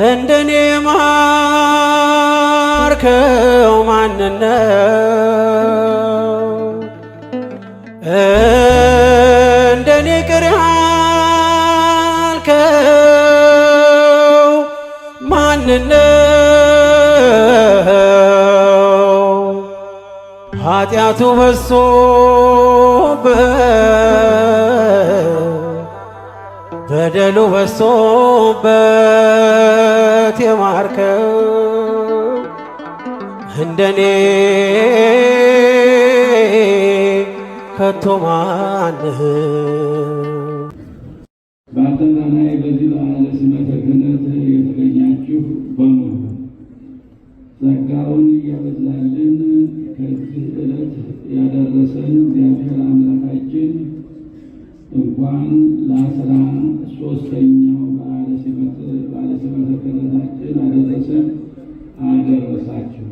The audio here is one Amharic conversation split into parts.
እንደኔ ማርከው ማንነው እንደኔ ቅር ያልከው ማንነው ኃጢአቱ በዝቶበት በደሉ በዝቶበት የማርከው እንደኔ ከቶ ማነው? በአጠቃላይ በዚህ በዓለ ሲመተ ክህነት የተገኛችሁ በሙሉ ጸጋውን እያበዛልን ከዚህ ዕለት ያደረሰን እግዚአብሔር አምላካችን እንኳን ለ13ኛው በዓለ ሲመተ ክህነታችን አደረሰን አደረሳችሁ።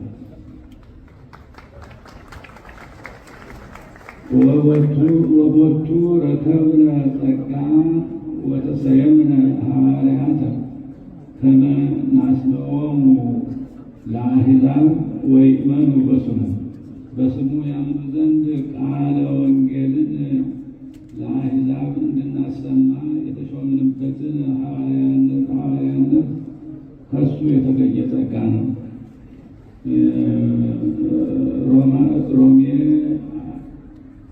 ወቦቱ ረከብነ ጸጋ ወተሰየምነ ሐዋርያተ ከመ ናስምዖሙ ለአሕዛብ ወይእመኑ በስሙ ያምኑ ዘንድ ቃለ ወንጌልን ለአሕዛብ እንድናሰማ የተሾምንበትን ሐዋርያነት ከሱ የተገኘ ጸጋ ነው። ሮሜ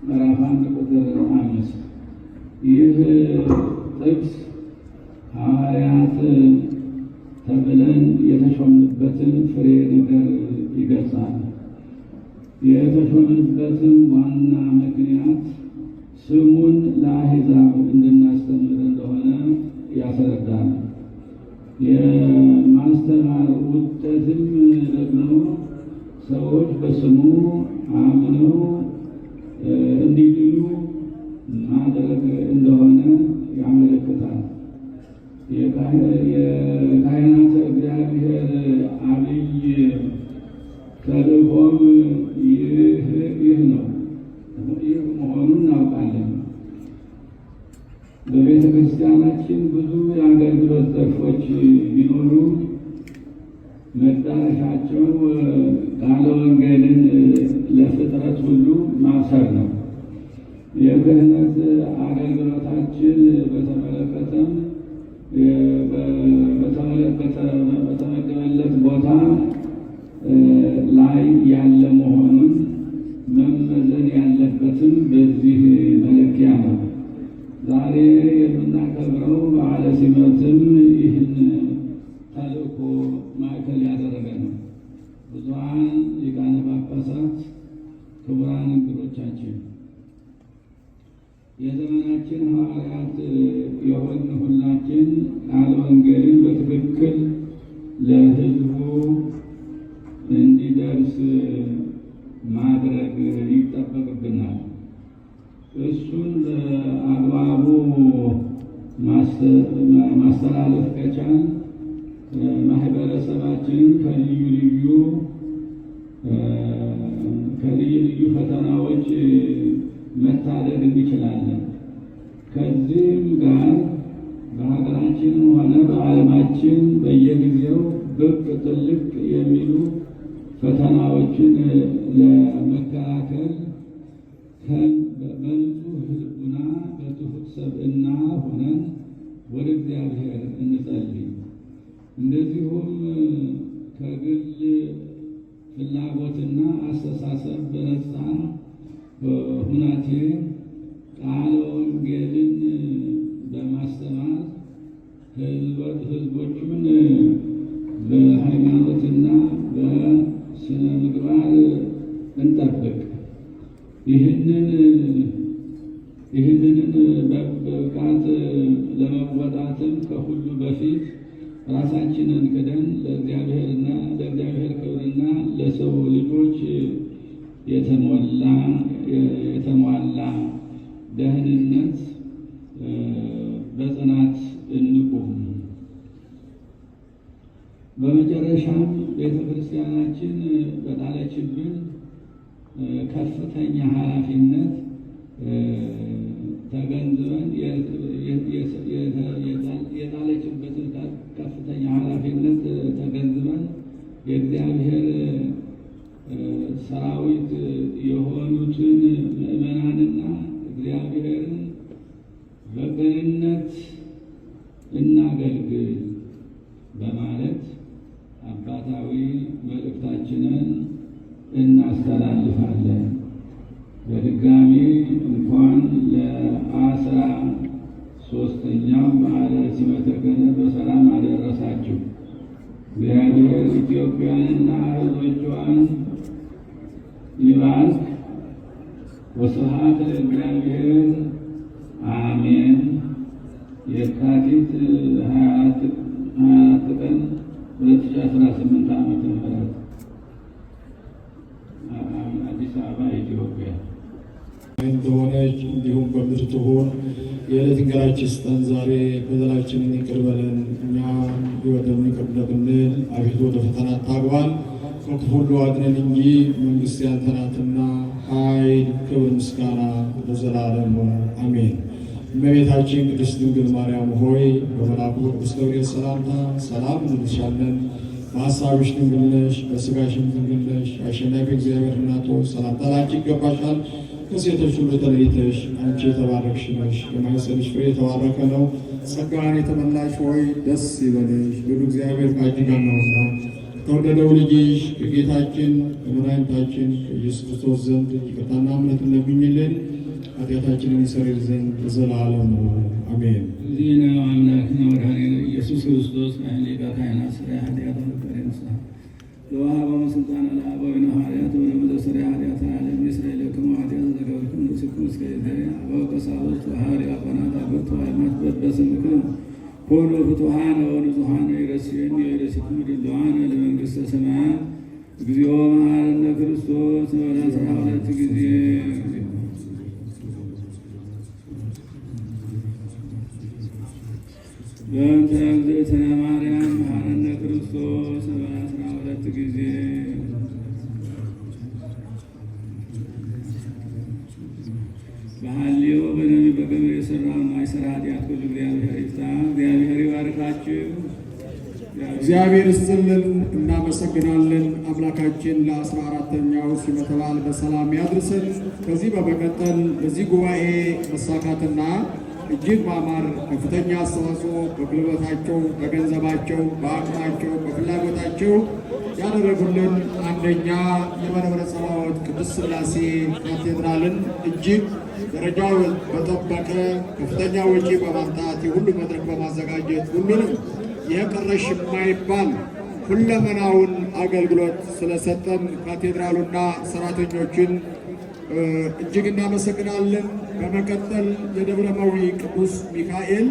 ምዕራፍ 1 ቁጥር 5 ይህ ጥቅስ ሐዋርያት ተብለን የተሾምንበትን ፍሬ ነገር ይገልጻል። የተሾምንበትም ዋና ምክንያት ስሙን ለአሕዛብ እንድናስተምር እንደሆነ ያስረዳል። የማስተማር ውጤትም ደግሞ ሰዎች በስሙ አምነው እንዲድኑ ማድረግ እንደሆነ ያመለክታል። የካህናተ እግዚአብሔር አብይ ተልእኮም ይህ ነው። ይህ መሆኑን እናውቃለን። በቤተ ክርስቲያናችን ብዙ የአገልግሎት ዘርፎች ቢኖሩ መዳረሻቸው ቃለ ወንጌልን ለፍጥረት ሁሉ ማብሰር ነው። የክህነት አገልግሎታችን በተመለከተም በተመደበለት ቦታ ላይ ያለ መሆኑን መመዘን ያለበትም በዚህ መለኪያ ነው። ዛሬ የምናከብረው በዓለ ሲመትም ይህን ተልእኮ ማዕከል ያደረገ ነው። ብዙኃን ሊቃነ ጳጳሳት፣ ክቡራን እንግዶቻችን፣ የዘመናችን ሐዋርያት የሆን ሁላችን ቃለ ወንጌልን በትክክል ለሕዝቡ እንዲደርስ ማድረግ ይጠበቅብናል። እሱን በአግባቡ ማስተላለፍ ከቻል ማህበረሰባችንን ከልዩ ልዩ ፈተናዎች መታደግ እንችላለን። ከዚህም ጋር በሀገራችን ሆነ በዓለማችን በየጊዜው ብቅ ጥልቅ የሚሉ ፈተናዎችን ለመከላከል በንጹህ ልቡና በትሑት ሰብእና ሆነን ወደ እግዚአብሔር እንጸልይ። እንደዚሁም ከግል ፍላጎትና አስተሳሰብ በነፃ ሁናቴ ቃለ ወንጌልን በማስተማር ሕዝቦቹን በሃይማኖትና በስነ ምግባር እንጠብቅ። ይህንን በብቃት ለመወጣትም ከሁሉ በፊት ራሳችንን ክደን ለእግዚአብሔርና ለእግዚአብሔር ክብርና ለሰው ልጆች የተሟላ ደህንነት በጽናት እንቁም። በመጨረሻም ቤተ ክርስቲያናችን በጣለችብን ከፍተኛ ኃላፊነት ተገንዝበን የጣለችበትን ከፍተኛ ኃላፊነት ተገንዝበን የእግዚአብሔር ሰራዊት የሆኑትን ምዕመናንና እግዚአብሔርን በቅንነት እናገልግል በማለት አባታዊ መልእክታችንን እናስተላልፋለን። በድጋሚ እንኳን ለ13ኛው በዓለ ሲመተ ክህነት በሰላም አደረሳችሁ። እግዚአብሔር ኢትዮጵያንና ሕዝቦቿን ይባርክ። ወስብሐት ለእግዚአብሔር አሜን። የካቲት 24 ቀን 2018 ዓመተ ምህረት አዲስ አበባ ኢትዮጵያ እንደሆነች እንዲሁም በምድር ትሁን። የዕለት እንጀራችንን ስጠን ዛሬ፣ በደላችንን ይቅር በለን እኛ የበደሉንን ይቅር እንደምንል፣ አቤቱ ወደ ፈተና አታግባን ከክፉ ሁሉ አድነን እንጂ መንግሥት ያንተ ናትና ኃይል፣ ክብር፣ ምስጋና ለዘላለሙ አሜን። እመቤታችን ቅድስት ድንግል ማርያም ሆይ በመልአኩ ቅዱስ ገብርኤል ሰላምታ ሰላም እንልሻለን። በሐሳብሽ ድንግል ነሽ፣ በሥጋሽም ድንግል ነሽ። አሸናፊ እግዚአብሔር እናት ሆይ ሰላምታ ላንቺ ይገባሻል። ከሴቶች ሁሉ ተለይተሽ አንቺ የተባረክሽ ነሽ፣ የማኅፀንሽ ፍሬ የተባረከ ነው። ጸጋን የተመላሽ ሆይ ደስ ይበልሽ፣ ልዑል እግዚአብሔር ከአንቺ ጋር ነውና ከተወደደው ልጅሽ ከጌታችን ከመድኃኒታችን ከኢየሱስ ክርስቶስ ዘንድ ይቅርታና ምሕረትን ለምኝልን ኃጢአታችንን ይሰረይ ዘንድ ለዘላለሙ አሜን። ዚነ አምላክነ ወመድኃኒነ ኢየሱስ ክርስቶስ ሊቀ ካህናት ሠራየ ኃጢአት ወመፍቀሬ ንስሐ ዘወሀበሙ ሥልጣነ ለአበዊነ ሐዋርያት ወለዘሠርየ ኃጢአተ ዓለም ይስረይ ለክሙ ኃጢአተ ዘገበርክሙ ንስክሙ እስከ ይእዜሰ አበው ቀሳውስት ወሐዋርያት ዲያቆናት አበርቱ ሃይማኖት በበስምክሙ ኮኑ ፍቱሐነ ወንጹሐነ ይረስየኒ ወይረስይክሙ ድሉዋነ ለመንግሥተ ሰማያት እግዚኦ መሐረነ ክርስቶስ ወደ 12 ጊዜ በእንተ እግዝእትነ ማርያም መሐረነ ክርስቶስ በ12 ጊዜ በሐልዮ በነቢብ በገቢር የሠራውን የማይሠራ ኃጢአት ሁሉ እግዚአብሔር ይፍታ። እግዚአብሔር ይባርካችሁ። እግዚአብሔር ይስጥልን። እናመሰግናለን። አምላካችን ለ14ኛው ሲመተ በዓል በሰላም ያድርሰን። ከዚህ በመቀጠል በዚህ ጉባኤ መሳካትና እጅግ ማማር ከፍተኛ አስተዋጽኦ በጉልበታቸው፣ በገንዘባቸው፣ በአቅማቸው፣ በፍላጎታቸው ያደረጉልን አንደኛ የመንበረ ጸባዖት ቅድስት ሥላሴ ካቴድራልን እጅግ ደረጃው በጠበቀ ከፍተኛ ወጪ በማምጣት የሁሉ መድረክ በማዘጋጀት ሁሉንም የቀረሽ የማይባል ሁለመናውን አገልግሎት ስለሰጠን ካቴድራሉና ሰራተኞችን እጅግ እናመሰግናለን። በመቀጠል የደብረ መዊ ቅዱስ ሚካኤል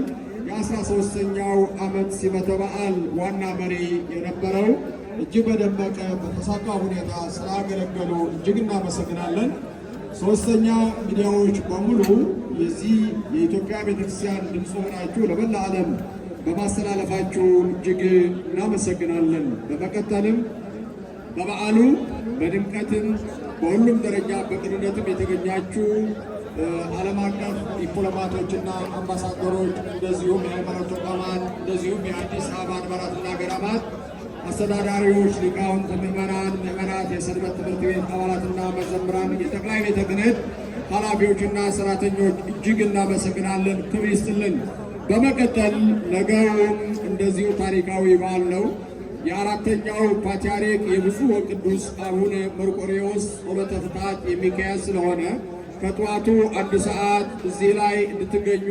የ13ኛው ዓመት ሲመተ በዓል ዋና መሪ የነበረው እጅግ በደመቀ በተሳካ ሁኔታ ስላገለገሉ እጅግ እናመሰግናለን። ሶስተኛ ሚዲያዎች በሙሉ የዚህ የኢትዮጵያ ቤተክርስቲያን ድምፅ ሆናችሁ ለመላ ዓለም በማስተላለፋችሁ እጅግ እናመሰግናለን። በመቀጠልም በበዓሉ በድምቀትም በሁሉም ደረጃ በቅንነትም የተገኛችሁ ዓለም አቀፍ ዲፕሎማቶችና አምባሳደሮች፣ እንደዚሁም የሃይማኖት ተቋማት፣ እንደዚሁም የአዲስ አበባ አድባራትና ገዳማት አስተዳዳሪዎች፣ ሊቃውንት፣ ምዕመናት፣ የሰንበት ትምህርት ቤት አባላትና መዘምራን፣ የጠቅላይ ቤተ ክህነት ኃላፊዎችና ሰራተኞች እጅግ እናመሰግናለን። ክብር ይስጥልን። በመቀጠል ነገውም እንደዚሁ ታሪካዊ በዓል ነው። የአራተኛው ፓትርያርክ የብፁዕ ወቅዱስ አቡነ መርቆሬዎስ ጸሎተ ፍትሐት የሚካሄድ ስለሆነ ከጠዋቱ 1 ሰዓት እዚህ ላይ እንድትገኙ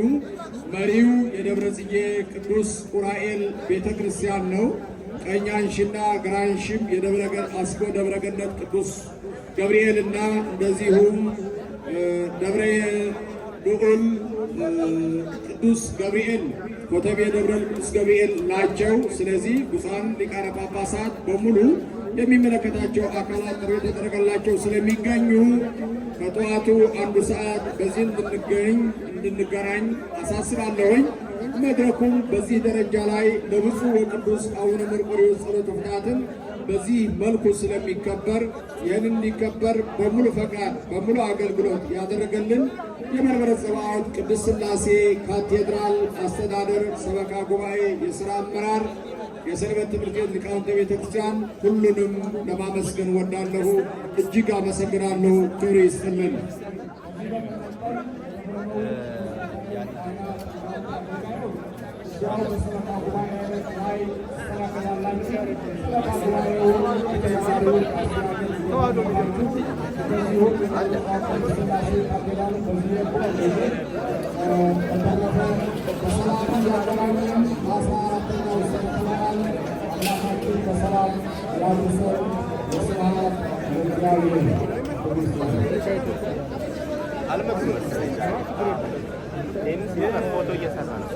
መሪው የደብረ ጽጌ ቅዱስ ዑራኤል ቤተ ክርስቲያን ነው። ቀኛንሽና ግራንሽም አስኮ ደብረ ገነት ቅዱስ ገብርኤልና እንደዚሁም ደብረ ልዑል ቅዱስ ገብርኤል ኮተቤ ደብረ ቅዱስ ገብርኤል ናቸው። ስለዚህ ብፁዓን ሊቃነ ጳጳሳት በሙሉ የሚመለከታቸው አካላት ጥሪ የተደረገላቸው ስለሚገኙ ከጠዋቱ 1 ሰዓት በዚህ እንድንገናኝ አሳስባለሁኝ። መድረኩም በዚህ ደረጃ ላይ ለብፁዕ ወቅዱስ አቡነ መርቆሬዎስ ጸሎተ ፍትሐትን በዚህ መልኩ ስለሚከበር ይህን እንዲከበር በሙሉ ፈቃድ በሙሉ አገልግሎት ያደረገልን የመንበረ ጸባዖት ቅድስት ሥላሴ ካቴድራል አስተዳደር ሰበካ ጉባኤ የሥራ አመራር የሰንበት ትምህርት ቤት ሊቃውንተ ቤተ ክርስቲያን ሁሉንም ለማመስገን ወዳለሁ። እጅግ አመሰግናለሁ። ክብር ይስጥልን። foto እየሰራ ነው።